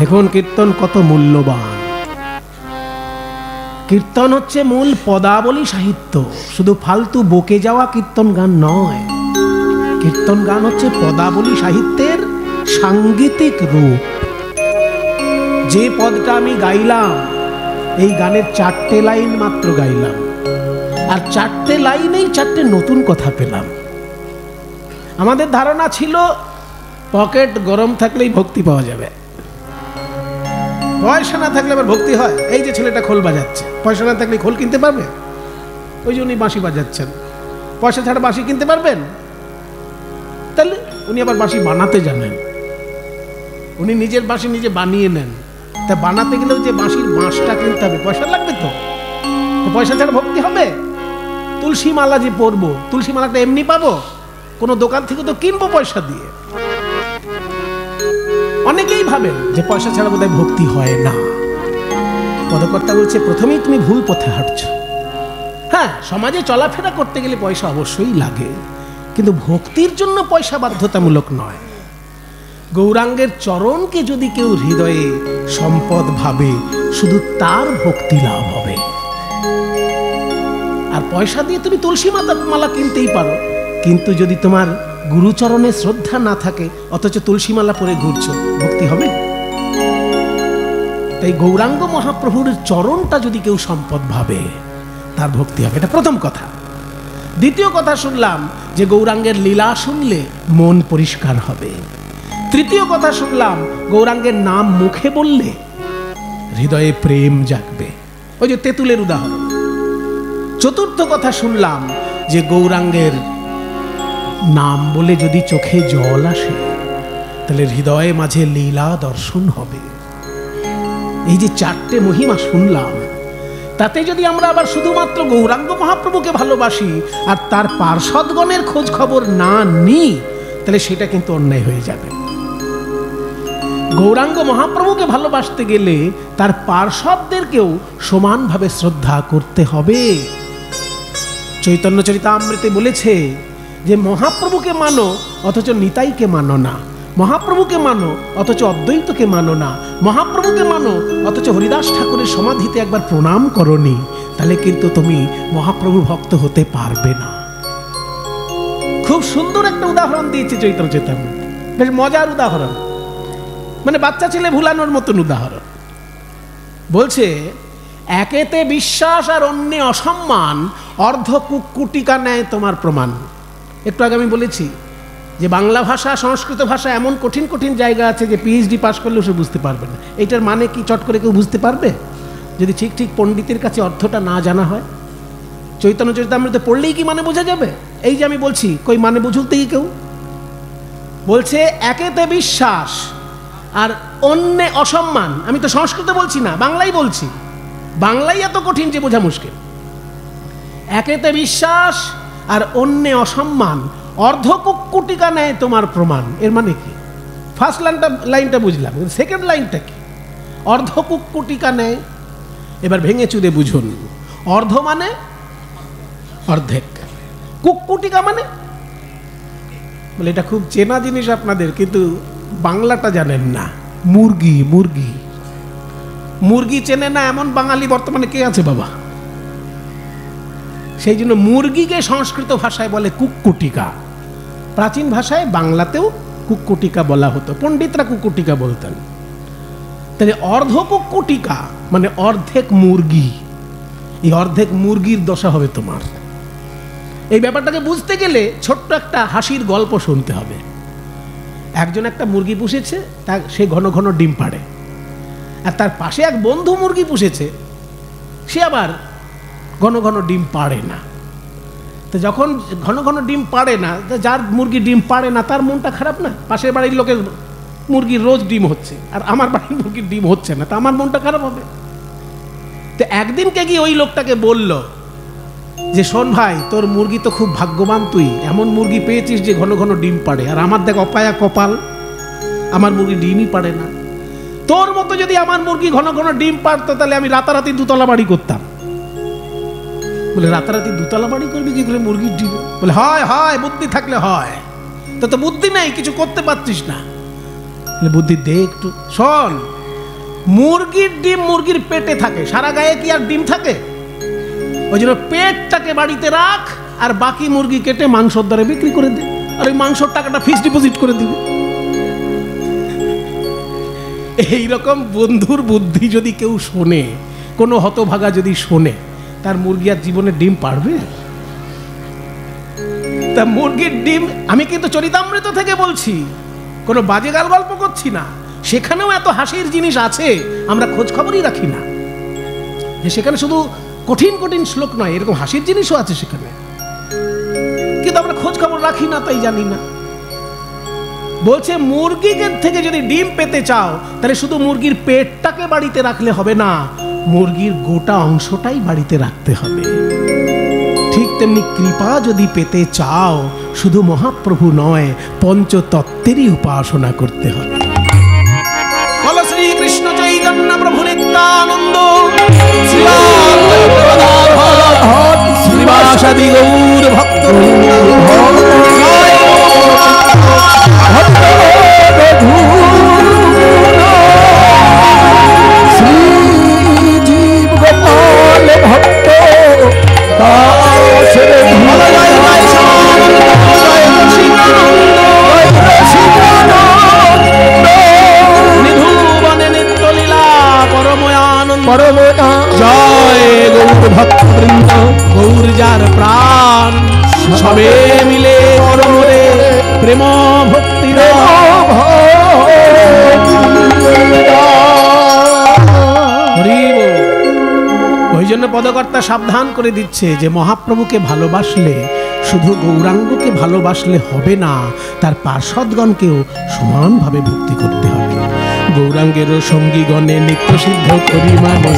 দেখুন কীর্তন কত মূল্যবান। কীর্তন হচ্ছে মূল পদাবলী সাহিত্য, শুধু ফালতু বকে যাওয়া কীর্তন গান নয়। কীর্তন গান হচ্ছে পদাবলী সাহিত্যের সাংগীতিক রূপ। যে পদটা আমি গাইলাম, এই গানের 4টে লাইন মাত্র গাইলাম, আর 4টে লাইনেই 4টে নতুন কথা পেলাম। আমাদের ধারণা ছিল পকেট গরম থাকলেই ভক্তি পাওয়া যাবে, পয়সা না থাকলে আবার ভক্তি হয়। এই যে ছেলেটা খোল বাজাচ্ছে, পয়সা না থাকলে খোল কিনতে পারবে? ওই যে উনি বাঁশি বাজাচ্ছেন, পয়সা ছাড়া বাঁশি কিনতে পারবেন? তাহলে উনি আবার বাঁশি বানাতে জানেন, উনি নিজের বাঁশি নিজে বানিয়ে নেন। তা বানাতে গেলেও যে বাঁশির বাঁশটা কিনতে হবে, পয়সা লাগবে তো। পয়সা ছাড়া ভক্তি হবে? তুলসী মালা যে পরবো, তুলসী মালাটা এমনি পাবো? কোনো দোকান থেকে তো কিনবো পয়সা দিয়ে। অনেকেই ভাবেন যে পয়সা ছাড়া বোধহয় ভক্তি হয় না। পদকর্তা বলছে প্রথমেই তুমি ভুল পথে হাঁটছো। হ্যাঁ, সমাজে চলাফেরা করতে গেলে পয়সা অবশ্যই লাগে, কিন্তু ভক্তির জন্য পয়সা বাধ্যতামূলক নয়। গৌরাঙ্গের চরণকে যদি কেউ হৃদয়ে সম্পদ ভাবে, শুধু তার ভক্তি লাভ হবে। আর পয়সা দিয়ে তুমি তুলসী মালা কিনতেই পারো, কিন্তু যদি তোমার গুরুচরণে শ্রদ্ধা না থাকে, অথচ তুলসী মালা পরে ঘুরছো, ভক্তি হবে? তাই গৌরাঙ্গ মহাপ্রভুর চরণটা যদি কেউ সম্পদ ভাবে, তার ভক্তি হবে। এটা প্রথম কথা। দ্বিতীয় কথা শুনলাম যে গৌরাঙ্গের লীলা শুনলে মন পরিষ্কার হবে। তৃতীয় কথা শুনলাম গৌরাঙ্গের নাম মুখে বললে হৃদয়ে প্রেম জাগবে, ওই যে তেঁতুলের উদাহরণ। চতুর্থ কথা শুনলাম যে গৌরাঙ্গের নাম বলে যদি চোখে জল আসে, তাহলে হৃদয়ে মাঝে লীলা দর্শন হবে। এই যে 4টে মহিমা শুনলাম, তাতে যদি আমরা আবার শুধুমাত্র গৌরাঙ্গ মহাপ্রভুকে ভালোবাসি আর তার পার্ষদগণের খোঁজ খবর না নিই, তাহলে সেটা কিন্তু অন্যায় হয়ে যাবে। গৌরাঙ্গ মহাপ্রভুকে ভালোবাসতে গেলে তার পার্ষদদেরকেও সমানভাবে শ্রদ্ধা করতে হবে। চৈতন্য চরিতামৃতে বলেছে যে মহাপ্রভুকে মানো অথচ নিতাইকে মানো না, মহাপ্রভুকে মানো অথচ অদ্বৈতকে মানো না, মহাপ্রভুকে মানো অথচ হরিদাস ঠাকুরের সমাধিতে একবার প্রণাম করনি, তাহলে কিন্তু তুমি মহাপ্রভুর ভক্ত হতে পারবে না। খুব সুন্দর একটা উদাহরণ দিয়েছে চৈতন্য চরিতামৃতে, বেশ মজার উদাহরণ, মানে বাচ্চা ছেলে ভুলানোর মতন উদাহরণ। বলছে একেতে বিশ্বাস আর অন্যে অসম্মান, অর্ধ কুকুটিকা নেয় তোমার প্রমাণ। একটু আগে আমি বলেছি যে বাংলা ভাষা সংস্কৃত ভাষা এমন কঠিন কঠিন জায়গা আছে যে পিএইচডি পাস করলেও সে বুঝতে পারবে না। এইটার মানে কি চট করে কেউ বুঝতে পারবে যদি ঠিক ঠিক পণ্ডিতের কাছে অর্থটা না জানা হয়? চৈতন্য চরিতামৃত পড়লেই কি মানে বোঝা যাবে? এই যে আমি বলছি, কই মানে বুঝতে কি কেউ? বলছে একেতে বিশ্বাস আর অন্যে অসম্মান। আমি তো সংস্কৃত বলছি না, বাংলাই বলছি। বাংলাই এত কঠিন যে বোঝা মুশকিল। একেতে বিশ্বাস আর অন্যে অসম্মান, অর্ধ কুকুটিকা নেয় তোমার প্রমাণ। এর মানে কি? ফার্স্ট লাইনটা বুঝলাম, সেকেন্ড লাইনটা কি? অর্ধ কুকুটিকা নেয়। এবার ভেঙে চুরে বুঝুন। অর্ধ মানে অর্ধেক, কুকুটিকা মানে, বলে এটা খুব চেনা জিনিস আপনাদের, কিন্তু বাংলাটা জানেন না। মুরগি, মুরগি, মুরগি চেনে না এমন বাঙালি বর্তমানে কে আছে বাবা? সেই জন্য মুরগিকে সংস্কৃত ভাষায় বলে কুকুটিকা। প্রাচীন ভাষায় বাংলাতেও কুকুটিকা বলা হতো, পণ্ডিতরা কুকুটিকা বলতেন। তাহলে অর্ধ কুকুটিকা মানে অর্ধেক মুরগি। এই অর্ধেক মুরগির দশা হবে তোমার। এই ব্যাপারটাকে বুঝতে গেলে ছোট্ট একটা হাসির গল্প শুনতে হবে। একজন একটা মুরগি পুষেছে, সে ঘন ঘন ডিম পাড়ে, আর তার পাশে এক বন্ধু মুরগি পুষেছে, সে আবার ঘন ঘন ডিম পাড়ে না। তো যখন ঘন ঘন ডিম পাড়ে না, যার মুরগি ডিম পাড়ে না তার মনটা খারাপ না? পাশের বাড়ির লোকের মুরগির রোজ ডিম হচ্ছে আর আমার বাড়ির মুরগির ডিম হচ্ছে না, তা আমার মনটা খারাপ হবে। তো একদিনকে গিয়ে ওই লোকটাকে বলল যে শোন ভাই, তোর মুরগি তো খুব ভাগ্যবান, তুই এমন মুরগি পেয়েছিস যে ঘন ঘন ডিম পাড়ে, আর আমার দেখ অপায়া কপাল, আমার মুরগি ডিমই পাড়ে না। তোর মতো যদি আমার মুরগি ঘন ঘন ডিম পাড়তো, তাহলে আমি রাতারাতি 2তলা বাড়ি করতাম। বলে রাতারাতি 2তলা বাড়ি করবি কি করে মুরগির ডিম? বলে হয় হয়, বুদ্ধি থাকলে হয়। তো বুদ্ধি নেই, কিছু করতে পারছিস না। বুদ্ধি দে একটু। শোন, মুরগির ডিম মুরগির পেটে থাকে, সারা গায়ে কি আর ডিম থাকে? ওই জন্য পেটটাকে বাড়িতে রাখ, আর বাকি মুরগি কেটে মাংসর দরে বিক্রি করে দে, আর ওই মাংসর টাকাটা ফিক্সড ডিপোজিট করে দিবে। এইরকম বন্ধুর বুদ্ধি যদি কেউ শোনে, কোনো হতভাগা যদি শোনে, তার মুরগি আর জীবনে ডিম পারবে? তা মুরগির ডিম, আমি কিন্তু চরিতামৃত থেকে বলছি, কোনো বাজে গাল গল্প করছি না। সেখানেও এত হাসির জিনিস আছে, আমরা খোঁজ খবরই রাখি না। সেখানে শুধু কঠিন কঠিন শ্লোক নয়, এরকম হাসির জিনিসও আছে সেখানে, কিন্তু আমরা খোঁজ খবর রাখি না, তাই জানি না। বলছে মুরগির থেকে যদি ডিম পেতে চাও, তাহলে শুধু মুরগির পেটটাকে বাড়িতে রাখলে হবে না, মুরগির গোটা অংশটাই বাড়িতে রাখতে হবে। ঠিক তেমনি কৃপা যদি পেতে চাও, শুধু মহাপ্রভু নয়, পঞ্চতত্ত্বেরই উপাসনা করতে হবে। বলো শ্রী কৃষ্ণ চৈতন্য প্রভু নিত্যানন্দ, শ্রীবাসাদি গৌর ভক্ত শ্রী জীব গোপাল ভক্ত জয় গৌর ভক্তবৃন্দ, গৌর যার প্রাণ, সবে মিলে পরমরে প্রেম ভক্তি। ওই জন্য পদকর্তা সাবধান করে দিচ্ছে যে মহাপ্রভুকে ভালোবাসলে শুধু গৌরাঙ্গকে ভালোবাসলে হবে না, তার পার্ষদগণকেও সমানভাবে ভক্তি করতে হবে। গৌরাঙ্গের সঙ্গীগণে নিত্য সিদ্ধ করি মানে,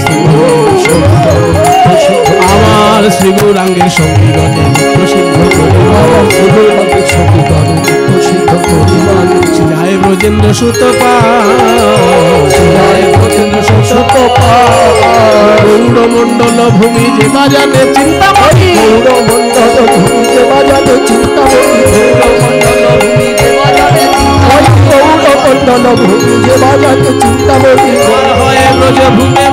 আমার শ্রী গৌরাঙ্গের সঙ্গীগণে নিত্য সিদ্ধ করি, জয় ব্রজেন্দ্র সুত গৌরমণ্ডল ভূমি যে বাজাতে চিন্তামণি, গৌরমণ্ডল ভূমি যে বাজাতে চিন্তামণি, গৌরমণ্ডল ভূমি যে বাজাতে চিন্তামণি, হয় ব্রজ ভূমে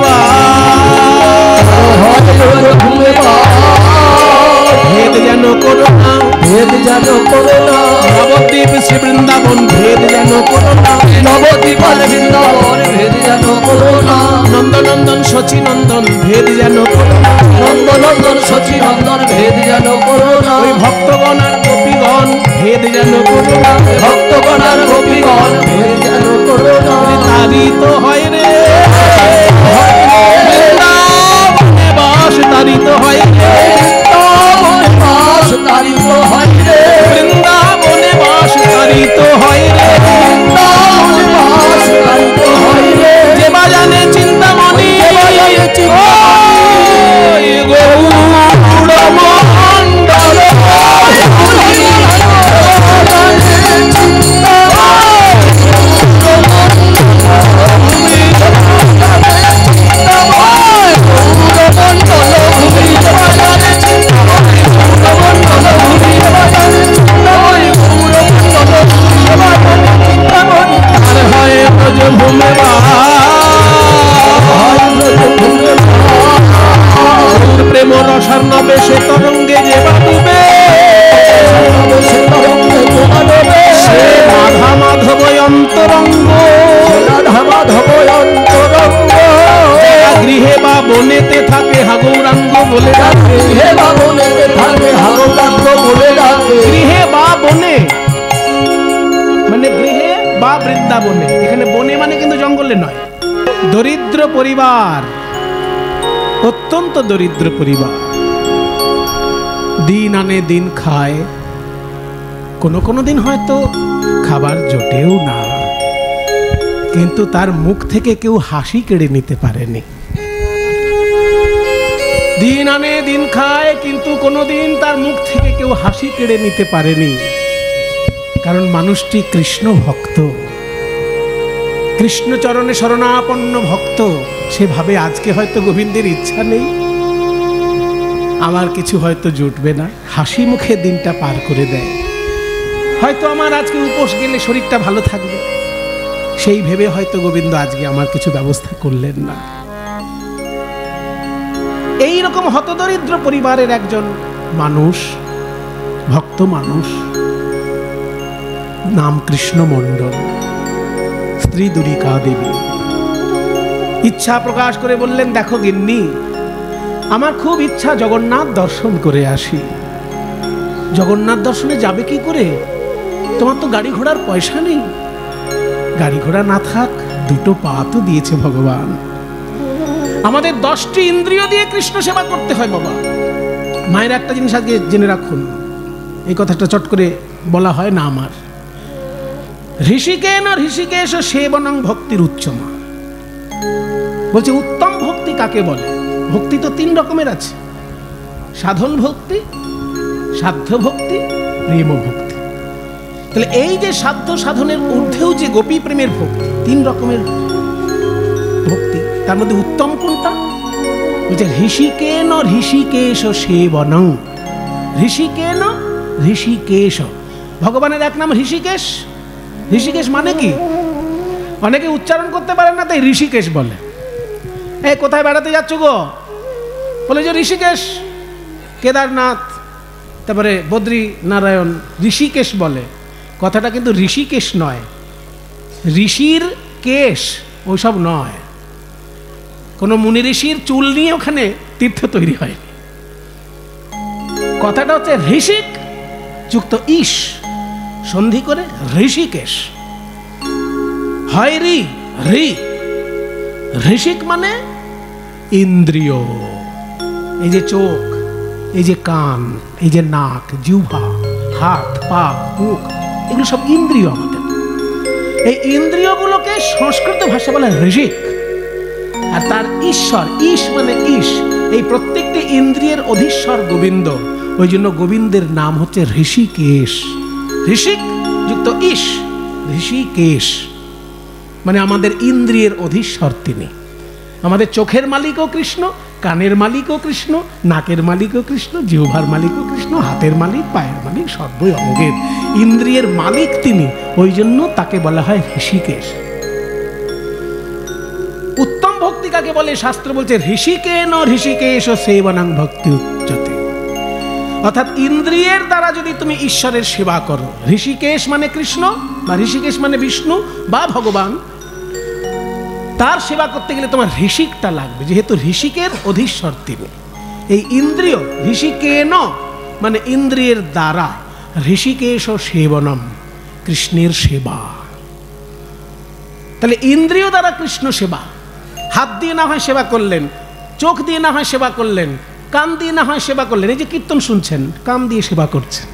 ভেদ যেন করো না, ভেদ যেন করো না, নবদ্বীপ শ্রী বৃন্দাবন ভেদ যেন করো না, নবদ্বীপ বৃন্দাবন ভেদ যেন করো না, নন্দনন্দন শচী নন্দন ভেদ যেন করো না, নন্দনন্দন শচী নন্দন ভেদ যেন করো না, ওই ভক্তগণ আর গোপীগণ ভেদ যেন করো না, ভক্তগণ আর গোপীগণ ভেদ যেন করো না, তারি তো হয় রে বৃন্দাবনে বাস, তারি তো হয় রে বাস, তারি তো হয় রে বৃন্দাবনে বাস, তারি তো হয় রে বাস, তারি তো হয় রে, যে বাজানে চিন্তামণি, গৌরমণ্ডল প্রেম রসার্ণবে সে তরঙ্গে যে বাড়বে, সে রাধা মাধব অন্তরঙ্গ, রাধা মাধব অন্তরঙ্গ, গৃহে বা বনেতে থাকে হাগৌরাঙ্গ বলে ডাকে, হে বা বনেতে থাকে হাগৌরাঙ্গ বলে ডাকে, গৃহে বা বনে মানে গৃহে বা বৃন্দাবনে, এখানে বনে মানে কিন্তু জঙ্গলে নয়। দরিদ্র পরিবার, অত্যন্ত দরিদ্র পরিবার, দিন আনে দিন খায়, কোনো দিন হয়তো খাবার জোটেও না, কিন্তু তার মুখ থেকে কেউ হাসি কেড়ে নিতে পারেনি। দিন আনে দিন খায়, কিন্তু কোনোদিন তার মুখ থেকে কেউ হাসি কেড়ে নিতে পারেনি, কারণ মানুষটি কৃষ্ণ ভক্ত, কৃষ্ণ চরণে শরণাপন্ন ভক্ত। সেভাবে আজকে হয়তো গোবিন্দের ইচ্ছা নেই, আমার কিছু হয়তো জুটবে না, হাসি মুখে দিনটা পার করে দেয়। হয়তো আমার আজকে উপোস গেলে শরীরটা ভালো থাকবে, সেই ভেবে হয়তো গোবিন্দ আজকে আমার কিছু ব্যবস্থা করলেন না। এই রকম হতদরিদ্র পরিবারের একজন মানুষ, ভক্ত মানুষ, নাম কৃষ্ণ মণ্ডল, স্ত্রী দুরিকা দেবী ইচ্ছা প্রকাশ করে বললেন, দেখো গিন্নি, আমার খুব ইচ্ছা জগন্নাথ দর্শন করে আসি। জগন্নাথ দর্শনে যাবে কি করে? তোমার তো গাড়ি ঘোড়ার পয়সা নেই। গাড়ি ঘোড়া না থাক, দুটো পা তো দিয়েছে ভগবান। আমাদের 10টি ইন্দ্রিয় দিয়ে কৃষ্ণ সেবা করতে হয় বাবা। মায়ের একটা জিনিস আজকে জেনে রাখুন, এই কথাটা চট করে বলা হয় না আমার। ঋষিকেন ঋষিকেশ সেবনং ভক্তির উচ্চমা। বলছে উত্তম ভক্তি কাকে বলে? ভক্তি তো 3 রকমের আছে, সাধন ভক্তি, সাধ্য ভক্তি, প্রেম ভক্তি। তাহলে এই যে সাধ্য সাধনের ঊর্ধ্বেও যে গোপী প্রেমের ভক্তি, 3 রকমের ভক্তি, তার মধ্যে উত্তম কোনটা? বলছে ঋষিকেন ঋষিকেশ সেবনং। ঋষিকেন ঋষিকেশ, ভগবানের এক নাম ঋষিকেশ। ঋষিকেশ মানে কি? অনেকে উচ্চারণ করতে পারে না, তাই ঋষিকেশ বলে। এই কোথায় বেড়াতে যাচ্ছ গো? বলে যে ঋষিকেশ, কেদারনাথ, তারপরে বদ্রী নারায়ণ, ঋষিকেশ বলে। কথাটা কিন্তু ঋষিকেশ নয়, ঋষির কেশ ওইসব নয়। কোনো মুনি ঋষির চুল নিয়ে ওখানে তীর্থ তৈরি হয়নি। কথাটা হচ্ছে ঋষিক যুক্ত ইশ সন্ধি করে ঋষিকেশ হয়। রি ঋষিক মানে ইন্দ্রিয়। এই যে চোখ, এই যে কান, এই যে নাক, জিহ্বা, হাত, পা, মুখ, এগুলো সব ইন্দ্রিয় আমাদের। এই ইন্দ্রিয়গুলোকে সংস্কৃত ভাষা বলে ঋষিক। আর তার ঈশ্বর, ইশ মানে ইশ, এই প্রত্যেকটি ইন্দ্রিয়ের অধীশ্বর গোবিন্দ। ওই জন্য গোবিন্দের নাম হচ্ছে ঋষিকেশ। ঋষিক যুক্ত ইশ, ঋষিকেশ মানে আমাদের ইন্দ্রিয়ের অধীশ্বর তিনি। আমাদের চোখের মালিকও কৃষ্ণ, কানের মালিকও কৃষ্ণ, নাকের মালিকও কৃষ্ণ, জিহ্বার মালিকও কৃষ্ণ, হাতের মালিক, পায়ের মালিক, সর্বই অঙ্গের ইন্দ্রিয়ের মালিক তিনি। ওই জন্য তাকে বলা হয় ঋষিকেশ। উত্তম ভক্তি কাকে বলে? শাস্ত্র বলছে ঋষিকেন ঋষিকেশ সেবনং ভক্তি উচ্যতে। অর্থাৎ ইন্দ্রিয়ের দ্বারা যদি তুমি ঈশ্বরের সেবা করো, ঋষিকেশ মানে কৃষ্ণ বা ঋষিকেশ মানে বিষ্ণু বা ভগবান, তার সেবা করতে গেলে তোমার ঋষিকটা লাগবে, যেহেতু ঋষিকের অধীশ্বর তিনি। এই ইন্দ্রিয় ঋষিকেন মানে ইন্দ্রিয়ের দ্বারা, ঋষিকেশ সেবনম কৃষ্ণের সেবা। তাহলে ইন্দ্রিয় দ্বারা কৃষ্ণ সেবা। হাত দিয়ে না হয় সেবা করলেন, চোখ দিয়ে না হয় সেবা করলেন, কান দিয়ে না হয় সেবা করলেন। এই যে কীর্তন শুনছেন, কান দিয়ে সেবা করছেন।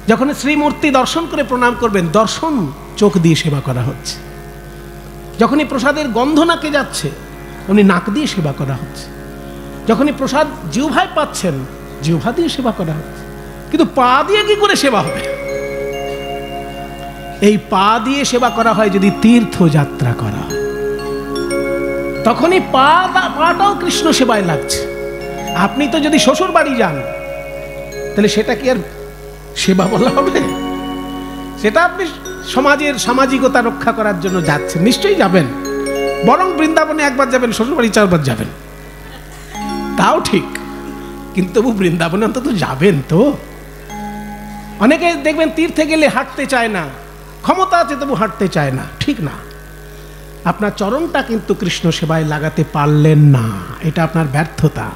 যখন শ্রীমূর্তি দর্শন করে প্রণাম করবেন, দর্শন চোখ দিয়ে সেবা করা হচ্ছে। যখনই প্রসাদের গন্ধ নাকে যাচ্ছে, উনি নাক দিয়ে সেবা করা হচ্ছে। যখনই প্রসাদ জিহ্বায় পাচ্ছেন, জিহ্বা দিয়ে সেবা করা হচ্ছে। কিন্তু পা দিয়ে কি করে সেবা হবে? এই পা দিয়ে সেবা করা হয় যদি তীর্থযাত্রা করা হয়, তখনই পাটাও কৃষ্ণ সেবায় লাগছে। আপনি তো যদি শ্বশুর বাড়ি যান, তাহলে সেটা কি আর সেবা বলা হবে? সেটা আপনি সমাজের সামাজিকতা রক্ষা করার জন্য যাচ্ছেন, নিশ্চয়ই যাবেন। বরং বৃন্দাবনে একবার যাবেন, শ্বশুর বাড়ি 4 বার যাবেন, তাও ঠিক। কিন্তু তবু বৃন্দাবনে অন্তত যাবেন তো। অনেকে দেখবেন তীর্থে গেলে হাঁটতে চায় না, ক্ষমতা আছে তবু হাঁটতে চায় না, ঠিক না। আপনার চরণটা কিন্তু কৃষ্ণ সেবায় লাগাতে পারলেন না, এটা আপনার ব্যর্থতা।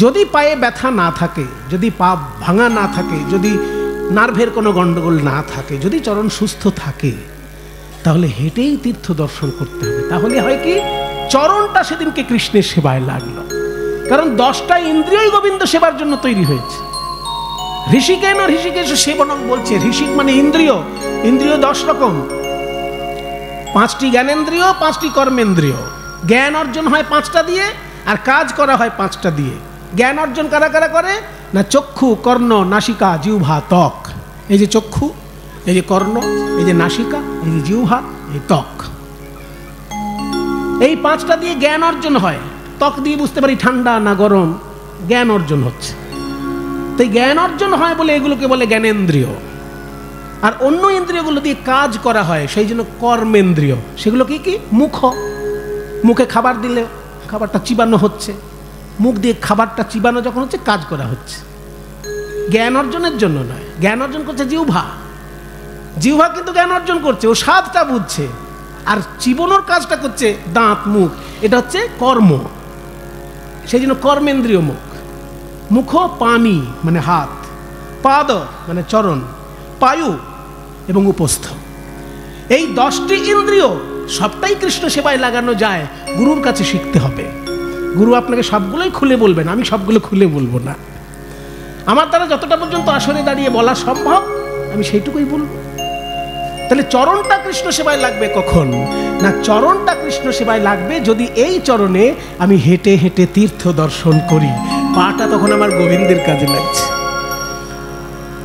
যদি পায়ে ব্যথা না থাকে, যদি পা ভাঙা না থাকে, যদি নার্ভের কোনো গন্ডগোল না থাকে, যদি চরণ সুস্থ থাকে, তাহলে হেঁটেই তীর্থ দর্শন করতে হবে। তাহলে হয় কি, চরণটা সেদিনকে কৃষ্ণের সেবায় লাগলো। কারণ 10টা ইন্দ্রিয়ই গোবিন্দ সেবার জন্য তৈরি হয়েছে। ঋষিকেন ঋষিকেশ সেবনং বলছে। ঋষিক মানে ইন্দ্রিয়। ইন্দ্রিয় 10 রকম, 5টি জ্ঞানেন্দ্রিয়, 5টি কর্মেন্দ্রিয়। জ্ঞান অর্জন হয় 5টা দিয়ে, আর কাজ করা হয় 5টা দিয়ে। জ্ঞান অর্জন কারা কারা করে না? চক্ষু, কর্ণ, নাসিকা, জিহ্বা, ত্বক। এই যে চক্ষু, এই যে কর্ণ, এই যে নাসিকা, এই যে জিহ্বা, এই ত্বক, এই 5টা দিয়ে জ্ঞান অর্জন হয়। ত্বক দিয়ে বুঝতে পারি ঠান্ডা না গরম, জ্ঞান অর্জন হচ্ছে। তাই জ্ঞান অর্জন হয় বলে এগুলোকে বলে জ্ঞানেন্দ্রিয়। আর অন্য ইন্দ্রিয়গুলো দিয়ে কাজ করা হয়, সেই জন্য কর্মেন্দ্রিয়। সেগুলো কি কি? মুখে খাবার দিলে খাবারটা চিবানো হচ্ছে, মুখ দিয়ে খাবারটা চিবানো যখন হচ্ছে কাজ করা হচ্ছে, জ্ঞান অর্জনের জন্য নয়। জ্ঞান অর্জন করছে জিহ্বা কিন্তু জ্ঞান অর্জন করছে, ও স্বাদটা বুঝছে, আর চিবানোর কাজটা করছে দাঁত মুখ। এটা হচ্ছে কর্ম, সেই জন্য কর্মেন্দ্রিয় মুখ পানি মানে হাত, পাদ মানে চরণ, পায়ু এবং উপস্থ। এই 10টি ইন্দ্রিয় সবটাই কৃষ্ণ সেবায় লাগানো যায়, গুরুর কাছে শিখতে হবে। গুরু আপনাকে সবগুলোই খুলে বলবেন, আমি সবগুলো খুলে বলবো না। আমার দ্বারা যতটা পর্যন্ত আসরে দাঁড়িয়ে বলা সম্ভব আমি সেইটুকুই বলবো। তাহলে চরণটা কৃষ্ণ সেবায় লাগবে কখন না? চরণটা কৃষ্ণ সেবায় লাগবে যদি এই চরণে আমি হেঁটে হেঁটে তীর্থ দর্শন করি, পাটা তখন আমার গোবিন্দের কাজে লাগছে।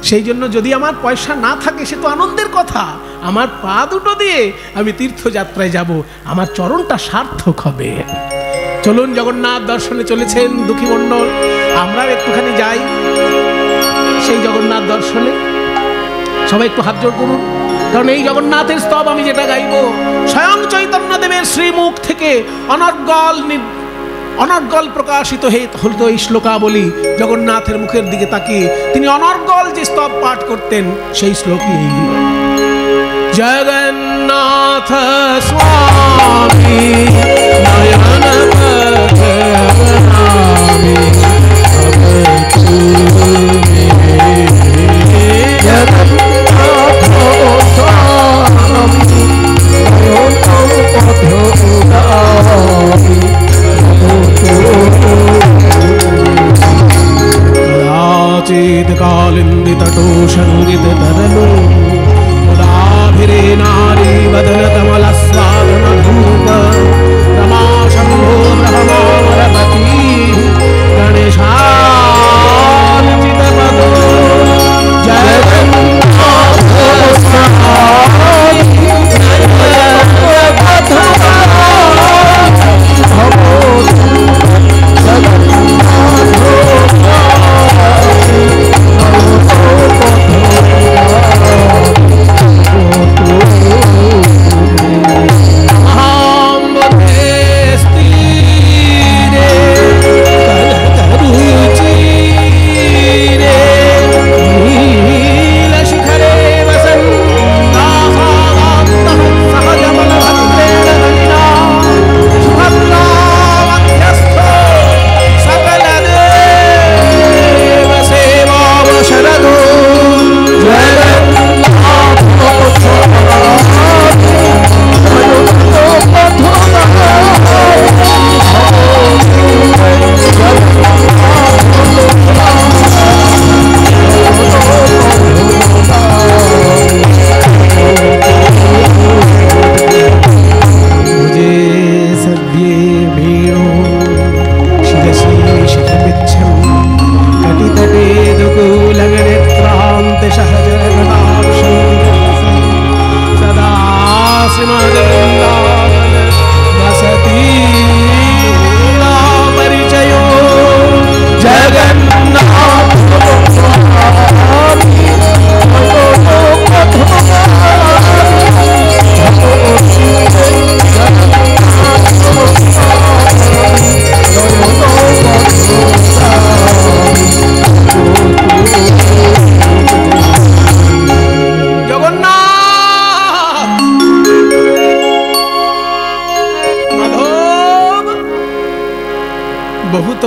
সেই জন্য যদি আমার পয়সা না থাকে সে তো আনন্দের কথা, আমার পা দুটো দিয়ে আমি তীর্থযাত্রায় যাব, আমার চরণটা সার্থক হবে। চলুন, জগন্নাথ দর্শনে চলেছেন দুঃখী মণ্ডল, আমরাও একটুখানি যাই সেই জগন্নাথ দর্শনে। সবাই একটু হাত জোড় করুন, কারণ এই জগন্নাথের স্তব আমি যেটা গাইব স্বয়ং চৈতন্যদেবের শ্রীমুখ থেকে অনর্গল প্রকাশিত হতো। এই শ্লোকাবলী জগন্নাথের মুখের দিকে তাকিয়ে তিনি অনর্গল যে স্তব পাঠ করতেন, সেই শ্লোকই এইগুলো। জগন্নাথ স্বামী নয়ন পথগামী कालिंदितटो संगीत तरलो उदाभिरे नारी वदन कमलस्वादन धूप रमा शंभो रमावरपति गणेशार्चित पदो जगन्नाथ स्वामी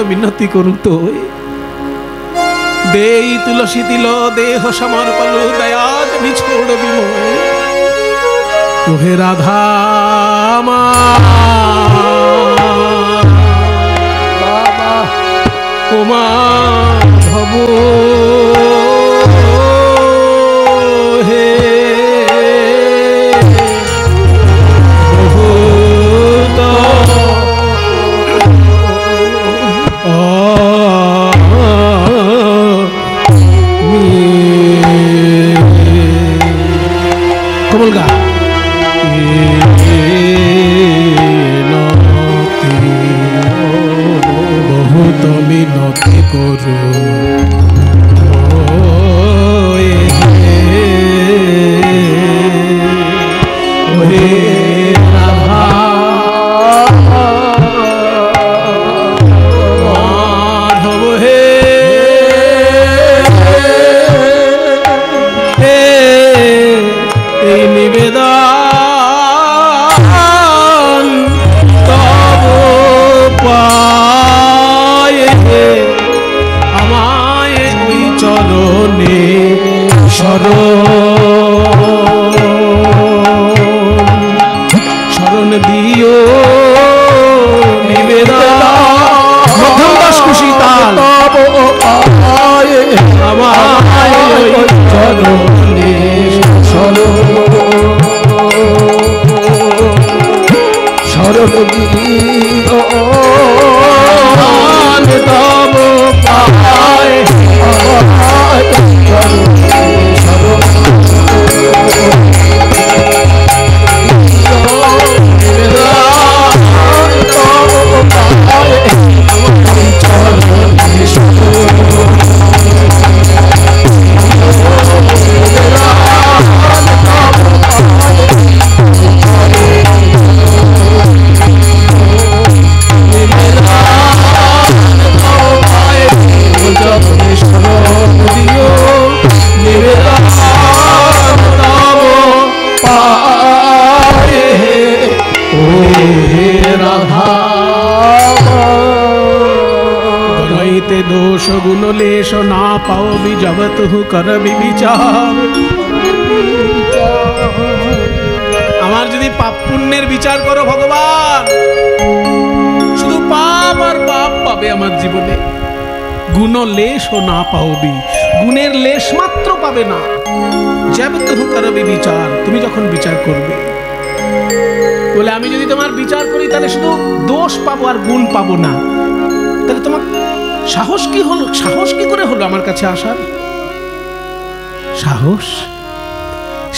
विनती करू तो देई तुलसी तिलो देह समर्पणु दया बिछोड़ बिमोय तुहे राधा बाबा उमा भवो हे कमल गा নিবেদন মধ্যম দশ খুশি তাল আমায় চরণে শরণ দিও তব পায় दोष गुण लेश ना पाओ भी जब तु कर विचार আমার যদি পাপ পুণ্যের বিচার করো ভগবান, শুধু পাপ আর পাপ পাবে আমার জীবনে। গুণ লেশ না পাওবি, গুণের লেশ মাত্র পাবে না। জব তু করবি বিচার, তুমি যখন বিচার করবে। বলে আমি যদি তোমার বিচার করি তাহলে শুধু দোষ পাবো আর গুণ পাবো না। তাহলে তোমার সাহস কি হলো, সাহস কি করে হলো আমার কাছে আসার? সাহস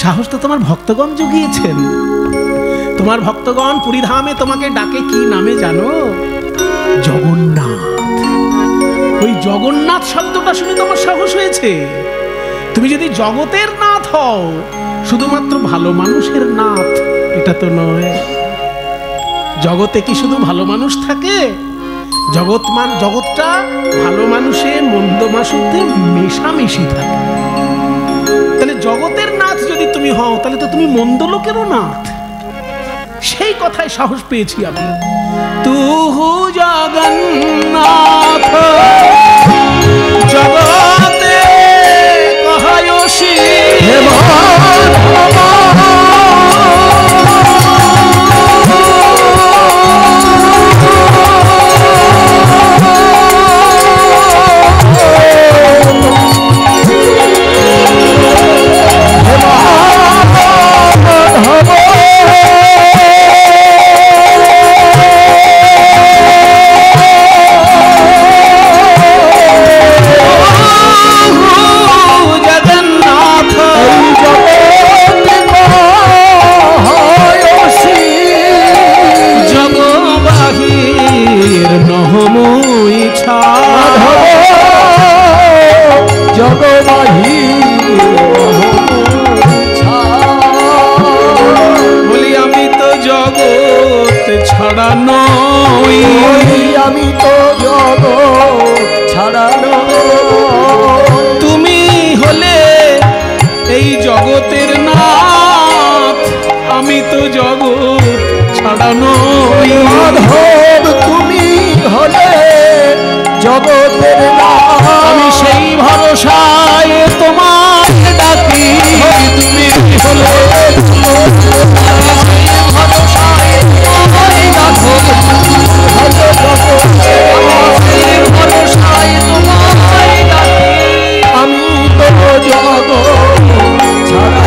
সাহস তো তোমার ভক্তগণ জুগিয়েছেন। তোমার ভক্তগণ পুরীধামে তোমাকে ডাকে কি নামে জানো? জগন্নাথ। ওই জগন্নাথ শব্দটা শুনে তোমার সাহস হয়েছে। তুমি যদি জগতের নাথ হও, শুধুমাত্র ভালো মানুষের নাথ এটা তো নয়। জগতে কি শুধু ভালো মানুষ থাকে? জগৎটা ভালো মানুষে মন্দ মানুষে মেশামেশি থাকে। তাহলে জগতের নাথ যদি তুমি হও, তাহলে তো তুমি মন্দ লোকেরও নাথ। সেই কথায় সাহস পেয়েছি আমি। তুহু জগন্নাথ জগতে কহায়সি আমি তো জগৎ ছাড়া তুমি হলে এই জগতের নাথ, আমি তো জগৎ ছাড়া নই। মাধব তুমি হলে জগতের নাথ, আমি সেই ভরসায় তোমার ডাকি। তুমি হলে আমি তো জগৎ ছাড়া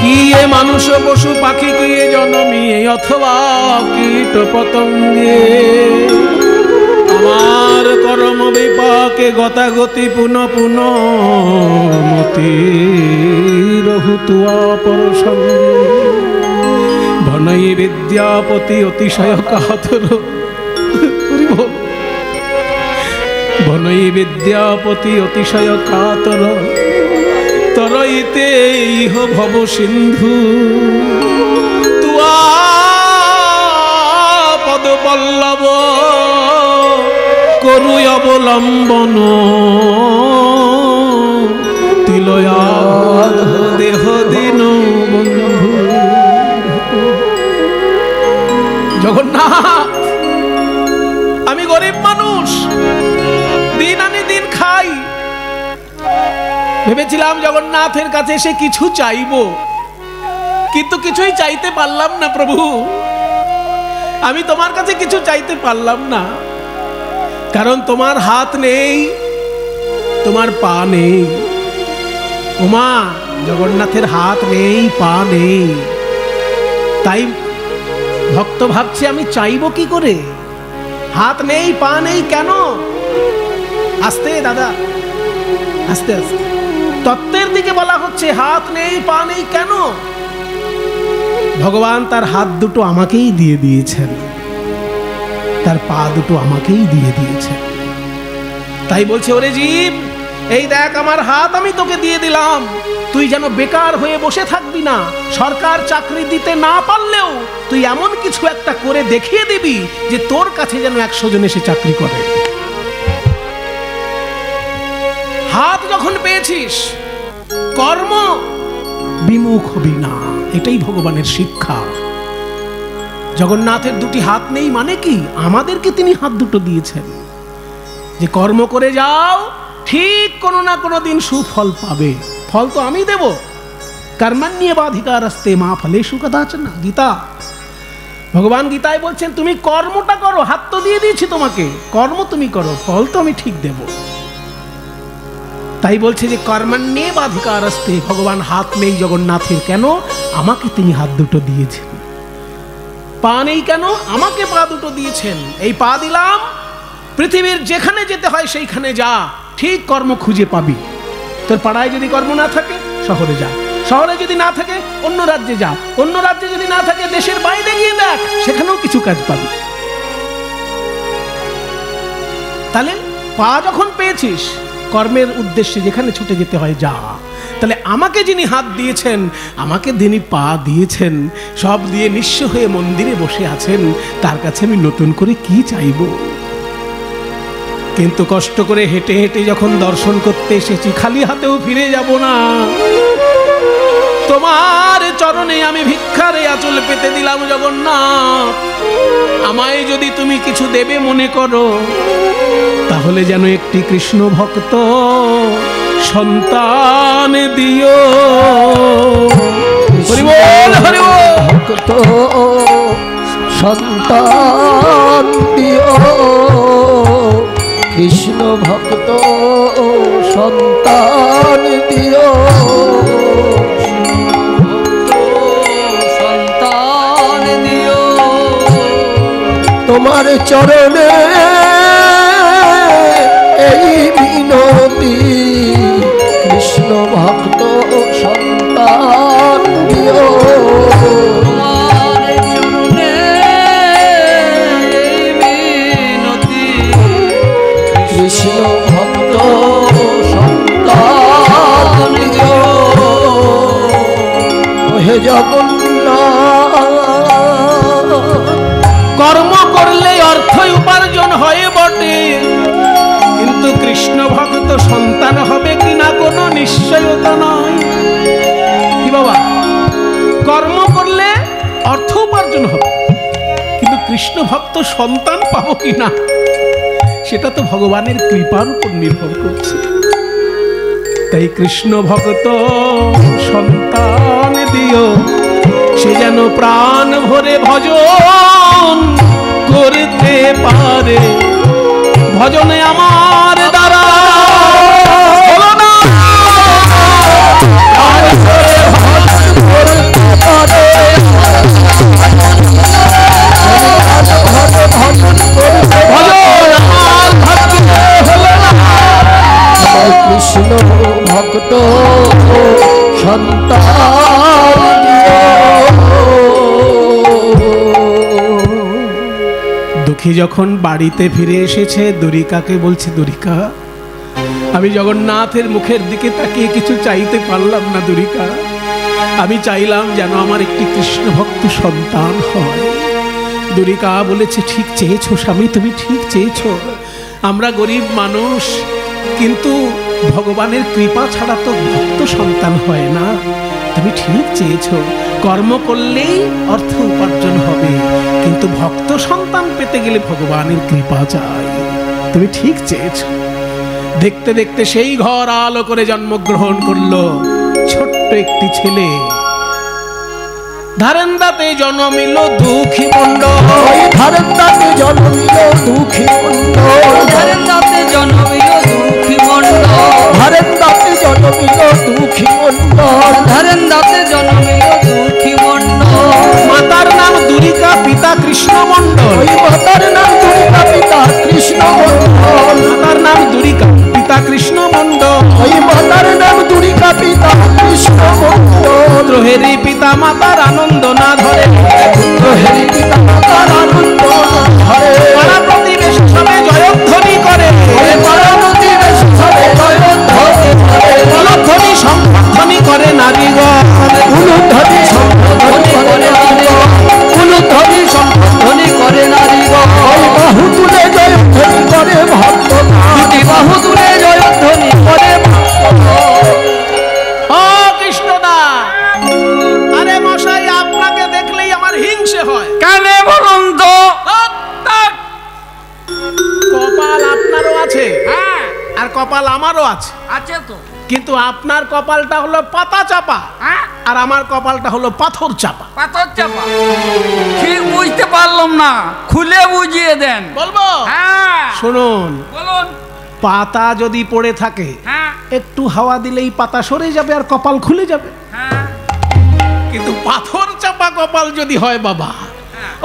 কি এ মানুষ পশু পাখি কি এ জনমিয়ে অথবা কীট পতঙ্গে আমার কর্ম বিপাকে গতাগতি পুন পুন মতি রহুতুয়া পরসঙ্গে ভনৈ বিদ্যাপতি অতিশয় কাতর। ভনৈ বিদ্যাপতি অতিশয় কাতর তরইতে ইহ ভব সিন্ধু তুয়া পদ পল্লব করু অবলম্বন তিলয়া দেহ দিন বন্ধু। জগন্নাথ, আমি গরিব মানুষ, দিন আনি দিন খাই। ভেবেছিলাম জগন্নাথের কাছে এসে কিছু চাইবো, কিন্তু কিছুই চাইতে পারলাম না প্রভু, আমি তোমার কাছে কিছু চাইতে পারলাম না, কারণ তোমার হাত নেই, তোমার পা নেই। ওমা, জগন্নাথের হাত নেই, পা নেই, তাই ভক্ত ভাবছে আমি চাইবো কি করে? হাত নেই, পা নেই কেন? আস্তে দাদা, আস্তে আস্তে, তত্ত্বের দিকে বলা হচ্ছে হাত নেই, পা নেই কেন? ভগবান তার হাত দুটো আমাকেই দিয়ে দিয়েছেন, তার পা দুটো আমাকেই দিয়ে দিয়েছেন। তাই বলছে, ওরে জীব, এই দেখ আমার হাত আমি তোকে দিয়ে দিলাম, তুই যেন বেকার হয়ে বসে থাকবি না। সরকার চাকরি দিতে না পারলেও তুই এমন কিছু একটা করে দেখিয়ে দিবি যে তোর কাছে যেন 100 জন এসে চাকরি করে। হাত যখন পেয়েছিস, কর্ম বিমুখ হবি না, এটাই ভগবানের শিক্ষা। জগন্নাথের দুটি হাত নেই মানে কি? আমাদেরকে তিনি হাত দুটো দিয়েছেন যে কর্ম করে যাও, ঠিক কোনো না কোনো দিন সুফল পাবে। ফল তো আমি দেব। কর্মণ্যেবাধিকারস্তে মা ফলেষু কদাচন। গীতা, ভগবান গীতায় বলছেন তুমি কর্মটা করো, হাত তো দিয়ে দিয়েছি তোমাকে, কর্ম তুমি করো, ফল তো আমি ঠিক দেব। তাই বলছে যে কর্মণ্যেবাধিকারস্তে, ভগবান হাত নেই জগন্নাথের, কেন? আমাকে তিনি হাত দুটো দিয়েছেন। পা নেই কেন? আমাকে পা দুটো দিয়েছেন। এই পা দিলাম, পৃথিবীর যেখানে যেতে হয় সেইখানে যা, ঠিক কর্ম খুঁজে পাবি। তোর পাড়ায় যদি কর্ম না থাকে শহরে যা, শহরে যদি না থাকে অন্য রাজ্যে যা, অন্য রাজ্যে যদি না থাকে দেশের বাইরে গিয়ে দেখ, সেখানেও কিছু কাজ পাবি। তাহলে পা যখন পেয়েছিস, কর্মের উদ্দেশ্যে যেখানে ছুটে যেতে হয় যা। তাহলে আমাকে যিনি হাত দিয়েছেন, আমাকে যিনি পা দিয়েছেন, সব দিয়ে নিঃস্ব হয়ে মন্দিরে বসে আছেন, তার কাছে আমি নতুন করে কি চাইব? কিন্তু কষ্ট করে হেঁটে হেঁটে যখন দর্শন করতে এসেছি, খালি হাতেও ফিরে যাব না। তোমার চরণে আমি ভিক্ষারে আঁচল পেতে দিলাম জগন্নাথ। আমায় যদি তুমি কিছু দেবে মনে করো, তাহলে যেন একটি কৃষ্ণ ভক্ত সন্তান দিও। হরি বল, হরি বল। ভক্ত সন্তান দিও, কৃষ্ণ ভক্ত সন্তান দিও, সন্তান দিও। তোমার চরণে এই বিনতি, কৃষ্ণ ভক্ত সন্তান দিও। তোমার চরণে এই বিনতি, কৃষ্ণ ভক্ত সন্তান দিও। হে জগন্নাথ, কর্ম করলে অর্থ উপার্জন হয় বটে, কিন্তু কৃষ্ণ ভক্ত সন্তান হবে কিনা কোনো নিশ্চয়তা নয়। কি বাবা, কর্ম করলে অর্থ উপার্জন হবে, কিন্তু কৃষ্ণ ভক্ত সন্তান পাবো কিনা সেটা তো ভগবানের কৃপার উপর নির্ভর করছে। তাই কৃষ্ণ ভক্ত সন্তান দিও, সে যেন প্রাণ ভরে ভজন করতে পারে। ভজনে আমার দ্বারা হলো না, কৃষ্ণ ভক্ত সন্তান দুঃখী যখন বাড়িতে ফিরে এসেছে, দ্বারিকাকে বলছে, দ্বারিকা আমি জগন্নাথের মুখের দিকে তাকিয়ে কিছু চাইতে পারলাম না দ্বারিকা, আমি চাইলাম যেন আমার একটি কৃষ্ণ ভক্ত সন্তান হয়। দ্বারিকা বলেছে, ঠিক চেয়েছো স্বামী, তুমি ঠিক চেয়েছো। আমরা গরিব মানুষ, কিন্তু ভগবানের কৃপা ছাড়া তো ভক্ত সন্তান হয় না। তুমি ঠিক চেয়েছো, কর্ম করলেই অর্থ উপার্জন হবে, কিন্তু ভক্ত সন্তান পেতে গেলে ভগবানের কৃপা চাই। তুমি ঠিক চেয়েছো। দেখতে দেখতে সেই ঘর আলো করে জন্মগ্রহণ করলো ছোট্ট একটি ছেলে। ধারেন্দাতে জন্মিল দুঃখী মণ্ডল, ওই ধারেন্দাতে জন্মিল দুঃখী মণ্ডল, ধারেন্দাতে জন্মিল দুঃখী মণ্ডল, ধারেন্দাতে জন্মিল দুঃখী মণ্ডল, ধারেন্দাতে জন্মিল দুঃখী মণ্ডল। মাতার নাম দুরিকা, পিতা কৃষ্ণ মণ্ডল, ওই মাতার নাম দুরিকা, পিতা কৃষ্ণ মণ্ডল, মাতার নাম দুরিকা, পিতা কৃষ্ণ মণ্ডল, ওই মাতার নাম দুরিকা, পিতা কৃষ্ণ মণ্ডল। পুত্রহেরি পিতা মাতার আনন্দ না ধরে, পুত্রহেরি পিতা মাতার আনন্দ ধরে, পাড়া প্রতিবেশী সবে জয়ধ্বনি করে, ওই পাড়া প্রতিবেশী সবে জয়ধ্বনি করে, উলুধ্বনি সম্বর্ধনী করে নারীগণ, উলুধ্বনি সম্বর্ধনী করে নারীগণ, উলুধ্বনি সম্বর্ধনী করে নারীগণ। ওই বাহু তুলে জয়ধ্বনি করে ভক্তগণ, দুটি বাহু তুলে জয়ধ্বনি করে ভক্তগণ। ও কৃষ্ণদা, আরে মশাই আপনাকে দেখলেই আমার হিংসে হয়। কানে বলুন তো। কপাল আপনারও আছে, আর কপাল আমারও আছে, আছে তো, কিন্তু আপনার কপালটা হলো পাতা চাপা, আর আমার কপালটা হলো পাথর চাপা। পাথর চাপা। ঠিক বুঝতে পারলাম না, খুলে বুঝিয়ে দেন। বলবো? শুনুন, বলুন। পাতা যদি পড়ে থাকে, একটু হাওয়া দিলেই পাতা সরে যাবে আর কপাল খুলে যাবে। কিন্তু পাথর চাপা কপাল যদি হয় বাবা,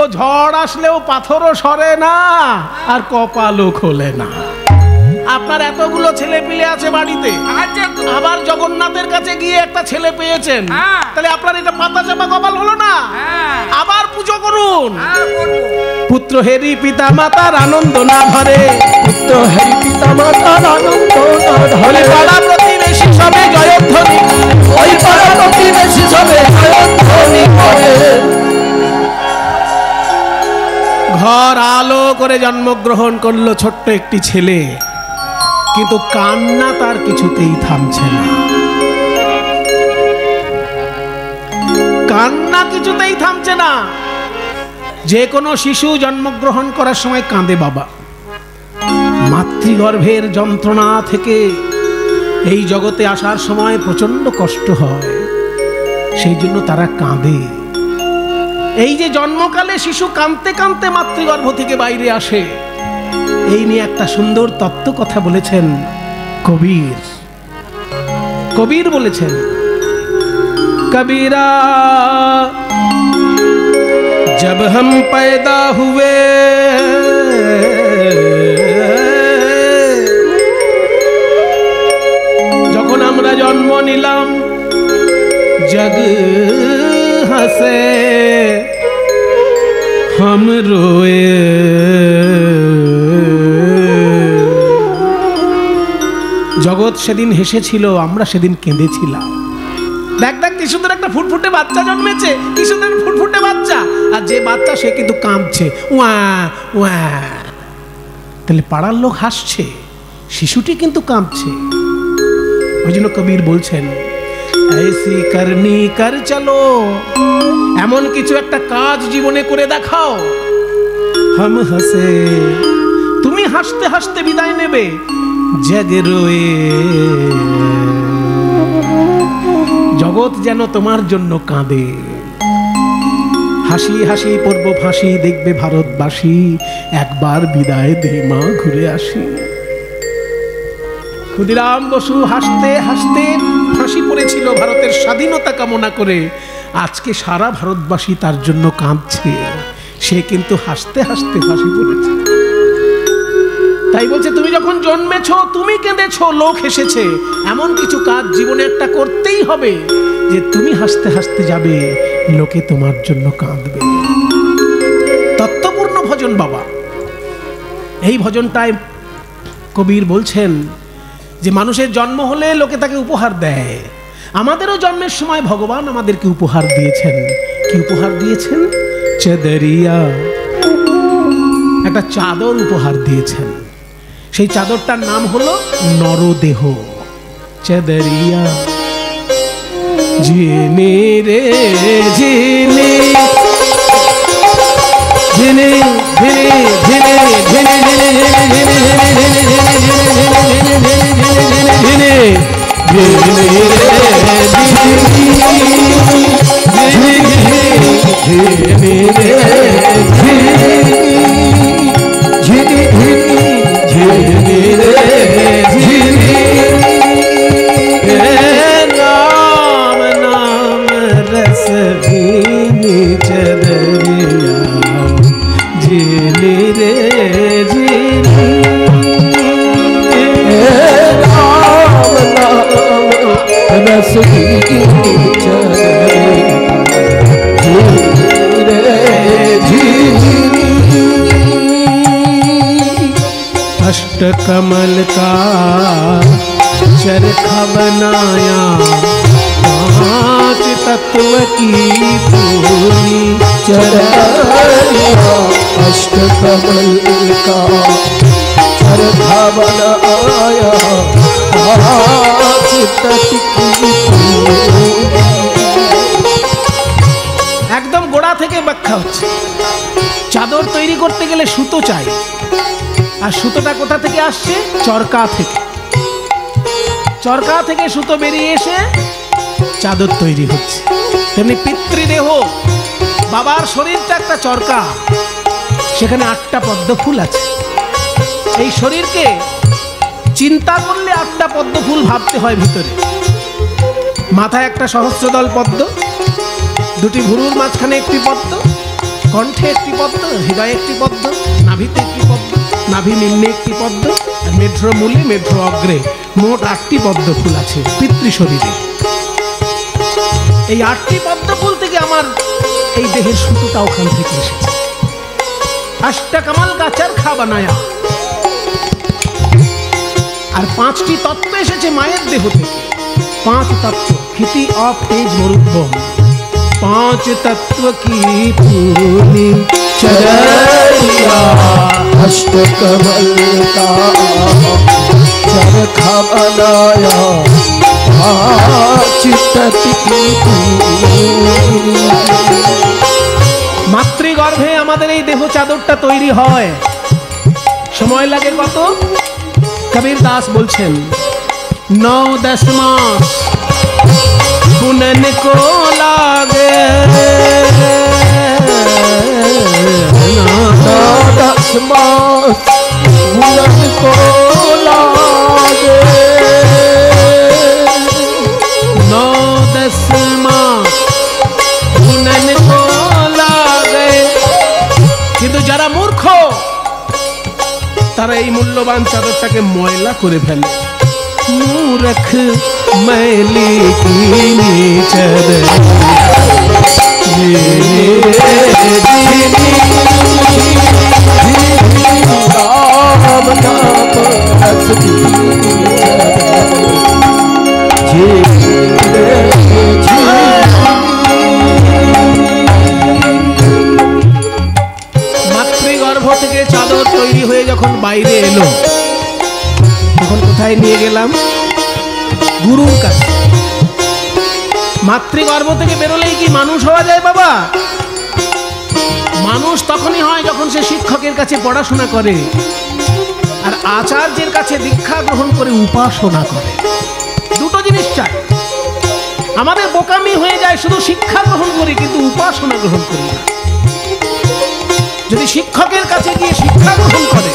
ও ঝড় আসলেও পাথরও সরে না আর কপালও খোলে না। আপনার এতগুলো ছেলে পিলে আছে বাড়িতে, আবার জগন্নাথের কাছে গিয়ে একটা ছেলে পেয়েছেন, তাহলে আপনার এটা পাতা চাপা কপাল হলো না? আবার পুজো করুন। পুত্র হেরি পিতা মাতার আনন্দ না ধরে, পুত্র হেরি পিতা মাতার আনন্দ না ধরে, পাড়া প্রতিবেশী সবে জয়ধ্বনি, ওই পাড়া প্রতিবেশী সবে জয়ধ্বনি করে। ঘর আলো করে জন্মগ্রহণ করলো ছোট্ট একটি ছেলে, কিন্তু কান্না তার কিছুতেই থামছে না, কান্না কিছুতেই থামছে না। যে কোনো শিশু জন্মগ্রহণ করার সময় কাঁদে বাবা, মাতৃগর্ভের যন্ত্রণা থেকে এই জগতে আসার সময় প্রচন্ড কষ্ট হয়, সেই জন্য তারা কাঁদে। এই যে জন্মকালে শিশু কাঁদতে কাঁদতে মাতৃগর্ভ থেকে বাইরে আসে, এই নিয়ে একটা সুন্দর তত্ত্ব কথা বলেছেন কবির। কবির বলেছেন, কবিরা जब हम पैदा हुए যখন আমরা জন্ম নিলাম, जग हंसे हम रोए, জগৎ সেদিন হেসেছিল, আমরা সেদিন কেঁদেছিলাম। দেখ দেখ কি সুন্দর একটা ফুটফুটে বাচ্চা জন্মেছে, কি সুন্দর ফুটফুটে বাচ্চা, আর যে বাচ্চা সে কিন্তু কাঁদছে, ওয়া ওয়া। তাহলে পাড়ার লোক হাসছে, শিশুটি কিন্তু কাঁদছে। ওই জন্য কবির বলছেন, ऐसी करनी कर चलो, এমন কিছু একটা কাজ জীবনে করে দেখাও, हम हंसे, তুমি হাসতে হাসতে বিদায় নেবে, जग रोए, জগৎ যেন তোমার জন্য কাঁদে। হাসি হাসি পর্ব ফাঁসি, দেখবে ভারতবাসী, একবার বিদায় দে মা ঘুরে আসি। ক্ষুদিরাম বসু হাসতে হাসতে ফাঁসি পড়েছিল ভারতের স্বাধীনতা কামনা করে, আজকে সারা ভারতবাসী তার জন্য কাঁদছে, সে কিন্তু হাসতে হাসতে ফাঁসি পড়েছে। তাই বলছে, তুমি যখন জন্মেছো তুমি কেঁদেছো, লোক হেসেছে, এমন কিছু কাজ জীবনে একটা করতেই হবে যে তুমি হাসতে হাসতে যাবে, লোকে তোমার জন্য কাঁদবে। তত্ত্বপূর্ণ ভজন বাবা। এই ভজনটায় কবির বলছেন যে মানুষের জন্ম হলে লোকে তাকে উপহার দেয়, আমাদেরও জন্মের সময় ভগবান আমাদেরকে উপহার দিয়েছেন। কি উপহার দিয়েছেন? চাদরিয়া, একটা চাদর উপহার দিয়েছেন। সেই চাদরটার নাম হলো নরদেহ। চাদরিয়া জেনে রে জেনে জেনে জেনে জেনে জেনে জেনে জেনে রে ঝিনি ঝিনি রে ঝিনি नाम नाम रस भीनी चदरिया झिनी रे झिनी राम नाम रस भीनी चदरिया रे झिनी अष्ट कमल का चरखा बनाया पांच तत्व की पूरी चरखा अष्ट कमल का चरखा बनाया पांच तत्व की पूरी। একদম গোড়া থেকে ব্যাখ্যা হচ্ছে। চাদর তৈরি করতে গেলে সুতো চাই, আর সুতোটা কোথা থেকে আসছে? চরকা থেকে। চরকা থেকে সুতো বেরিয়ে এসে চাদর তৈরি হচ্ছে। তেমনি পিতৃদেহ, বাবার শরীরটা একটা চরকা, সেখানে 8টা পদ্ম ফুল আছে। এই শরীরকে চিন্তা করলে 8টা পদ্ম ফুল ভাবতে হয় ভিতরে। মাথায় একটা সহস্রদল পদ্ম, দুটি ভুরুর মাঝখানে একটি পদ্ম, কণ্ঠে একটি পদ্ম, হৃদয়ে একটি পদ্ম, নাভিতে একটি পদ্ম, নাভি নিম্নে একটি পদ্ম, আর মেঢ্র মূলে মেঢ্র অগ্রে মোট 8টি পদ্ম ফুল আছে পিতৃ শরীরে। এই 8টি পদ্ম ফুল থেকে আমার এই দেহের সুতোটা ওখান থেকে এসেছে। अष्ट कमल का चरखा बनाया। আর 5টি তত্ত্ব এসেছে মায়ের দেহ থেকে। 5 তত্ত্ব, ক্ষিতি অপ তেজ মরুদ্ভম। 5 तत्व की पूर्णी चरैया अष्ट कमल का चरखा बनाया पांच तत्व की पूर्णी। মাতৃগর্ভে আমাদের এই দেহ চাদরটা তৈরি হয়। সময় লাগে কত? কবির দাস বলছেন 9-10 মাস बुनन को लागे। 9-10 मास बुनन को लागे। 9-10 मास बुनन को लागे। কিন্তু যারা মূর্খ তারা এই মূল্যবান চাদরটাকে ময়লা করে ফেলে। मूर्ख मैली कीनी चदर राम नाम रस মাতৃগর্ভ থেকে চাদর তৈরি হয়ে যখন বাইরে এলো তখন কোথায় নিয়ে গেলাম? গুরুর কাছে। মাতৃগর্ভ থেকে বেরোলেই কি মানুষ হওয়া যায় বাবা? মানুষ তখনই হয় যখন সে শিক্ষকের কাছে পড়াশোনা করে আর আচার্যের কাছে দীক্ষা গ্রহণ করে উপাসনা করে। দুটো জিনিস চাই। আমাদের বোকামি হয়ে যায় শুধু শিক্ষা গ্রহণ করি কিন্তু উপাসনা গ্রহণ করি না। যদি শিক্ষকের কাছে গিয়ে শিক্ষা গ্রহণ করে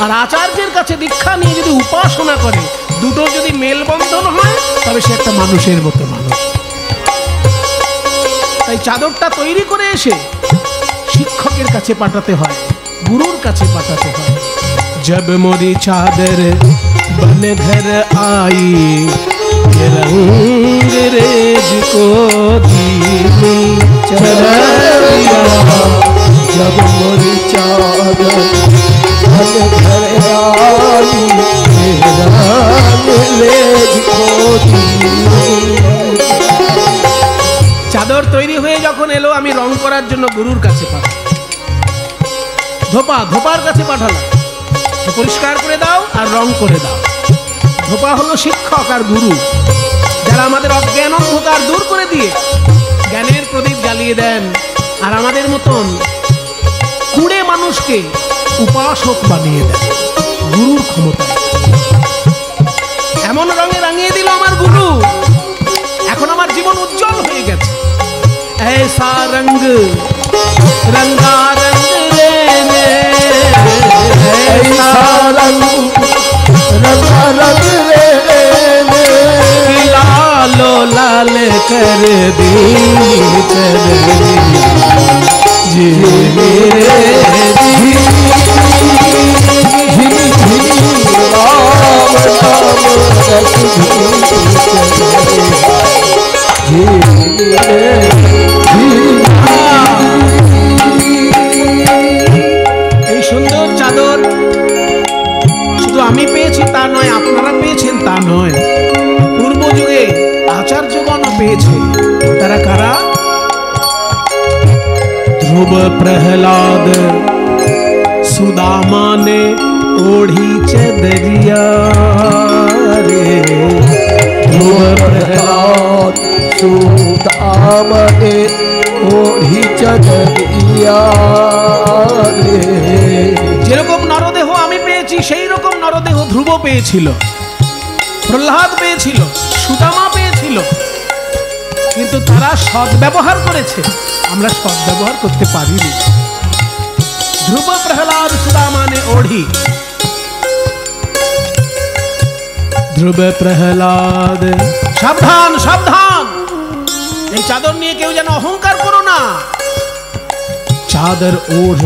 আর আচার্যের কাছে দীক্ষা নিয়ে যদি উপাসনা করে, দুটো যদি মেলবন্ধন হয় তবে সে একটা মানুষের মতো মানুষ। তাই চাদরটা তৈরি করে এসে শিক্ষকের কাছে পাঠাতে হয়, গুরুর কাছে পাঠাতে হয়। जब मोरी चादर बन घर आई रंग रेज को दीनी चरैया जब मोरी चादर बन घर आई रंग रेज को दीनी। চাদর তৈরি হয়ে যখন এলো আমি রং করার জন্য গুরুর কাছে পাঠালাম। ধোপার কাছে পাঠালাম, পরিষ্কার করে দাও আর রং করে দাও। ধোপা হলো শিক্ষক আর গুরু, যারা আমাদের অজ্ঞান অন্ধকার দূর করে দিয়ে জ্ঞানের প্রদীপ জ্বালিয়ে দেন আর আমাদের মতন কুড়ে মানুষকে উপাসক বানিয়ে দেন গুরুর ক্ষমতা। এমন রঙে রাঙিয়ে দিল আমার গুরু, এখন আমার জীবন উজ্জ্বল হয়ে গেছে। ऐसा रंग रंगा रंग रेने ऐसा रंग रंगा रंग रेने लालो लाल कर दी चरनिया जी मेरे जी राम नाम रस এই সুন্দর চাদর শুধু আমি পেয়েছি তা নয়, আপনারা পেয়েছেন তা নয়, পূর্ব যুগে আচার্যগণও পেয়েছে। তারা কারা? ध्रुव प्रहलाद सुदामा ने ओढ़ी चदरिया रे। ध्रुव प्रहलाद सुदामा ने ओढ़ी चदरिया रे। যেরকম নরদেহ আমি পেয়েছি সেই রকম নরদেহ ধ্রুব পেয়েছিল, প্রহ্লাদ পেয়েছিল, সুদামা পেয়েছিল, কিন্তু তারা সদ্ব্যবহার করেছে, আমরা সদ্ব্যবহার করতে পারিনি। ধ্রুব প্রহ্লাদ সুদামা ने ओढ़ी, ধ্রুব প্রহ্লাদ। সাবধান সাবধান, এই চাদর নিয়ে কেউ যেন অহংকার করো না। চাদর ओढ़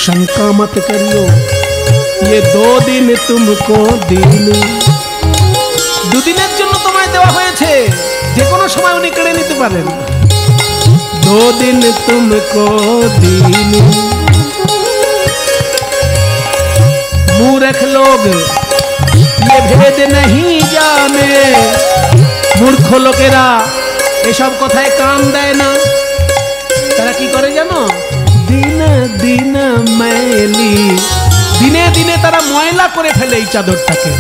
शंका मत करियो, ये 2 दिन तुमको दिन, দুদিনের জন্য তোমায় দেওয়া হয়েছে, যে কোনো সময় উনি কেড়ে নিতে পারেন। 2 दिन तुमको दिन, मूर्ख लोग ये भेद नहीं जाने, মূর্খ লোকেরা এসব কথায় কান দেয় না। তারা কি করে জানো? দিন দিন मैली, দিনে দিনে তারা ময়লা করে ফেলে এই চাদরটাকে।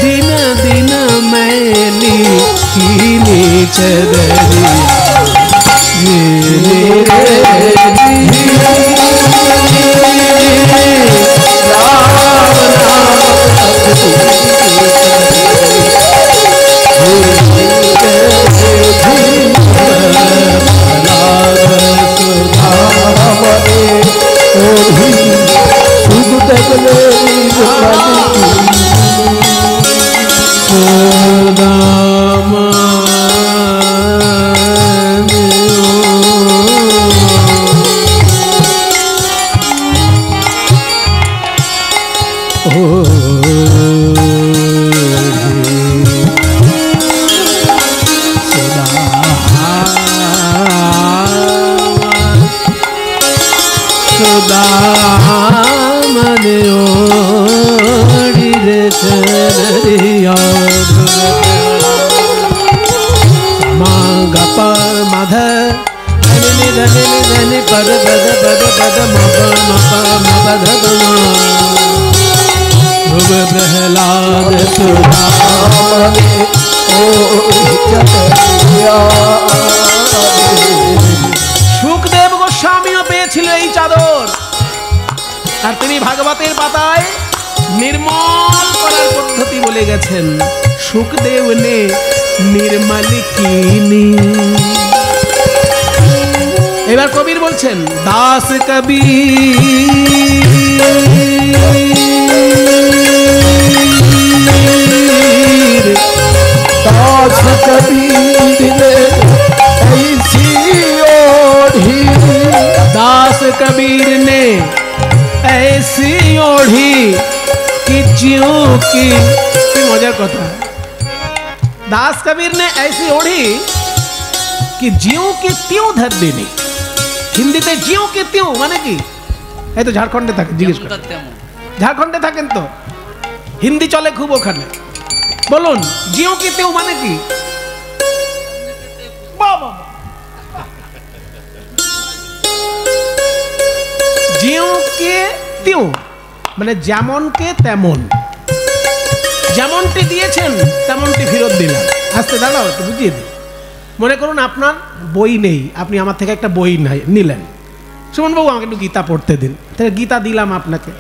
দিন দিন मैली कीनी चदरिया प्रहलाद সুখদেব গোস্বামীও পেয়েছিল এই চাদর, আর তিনি ভাগবতের পাতায় নির্মল করার পদ্ধতি বলে গেছেন। সুখদেব নে নির্মল কিনি। এবার কবির বলছেন, দাস কবির, दास कबीर ने ऐसी ओढ़ी, दास कबीर ने ऐसी ओढ़ी कि ज्यों की, मजार कथा, दास कबीर ने ऐसी ओढ़ी कि ज्यों की त्यों धर देनी। হিন্দিতে জিও কে তিও মানে কি? এই তো ঝাড়খণ্ডে থাকেন, জিজ্ঞেস করেন, ঝাড়খণ্ডে থাকেন তো হিন্দি চলে খুব ওখানে। বলুন জিও কে তিও মানে কি? বাবা, জিও কে তিও মানে যেমনকে তেমন, যেমনটি দিয়েছেন তেমনটি ফেরত দিলাম। আস্তে দাঁড়াও, একটু বুঝিয়ে দিই। মনে করুন আপনার বই নেই, আপনি আমার থেকে একটা বই নিলেন, সুমনবাবু আমাকে একটু গীতা পড়তে দিন, তাহলে গীতা দিলাম আপনাকে।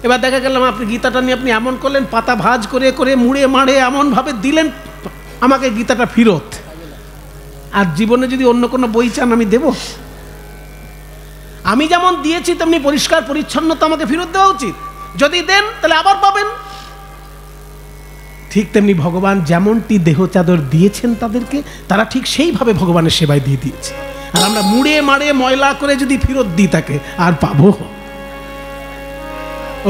এবার দেখা গেলাম আপনি গীতাটা নিয়ে আপনি এমন করলেন, পাতা ভাঁজ করে করে মুড়ে মাড়ে এমনভাবে দিলেন আমাকে গীতাটা ফেরত। আর জীবনে যদি অন্য কোনো বই চান আমি দেব? আমি যেমন দিয়েছি তেমনি পরিষ্কার পরিচ্ছন্নতা আমাকে ফেরত দেওয়া উচিত। যদি দেন তাহলে আবার পাবেন। ঠিক তেমনি ভগবান যেমনটি দেহ চাদর দিয়েছেন তাদেরকে, তারা ঠিক সেইভাবে ভগবানের সেবায় দিয়ে দিয়েছে। আর আমরা মুড়ে মারে ময়লা করে যদি ফেরত দিই তাকে, আর পাবো?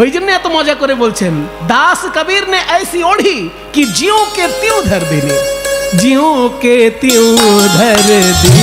ওই জন্য এত মজা করে বলছেন, দাস কবীর নে ऐसी ओढ़ी कि जियों के त्यों धर देने, जियों के त्यों धर देने।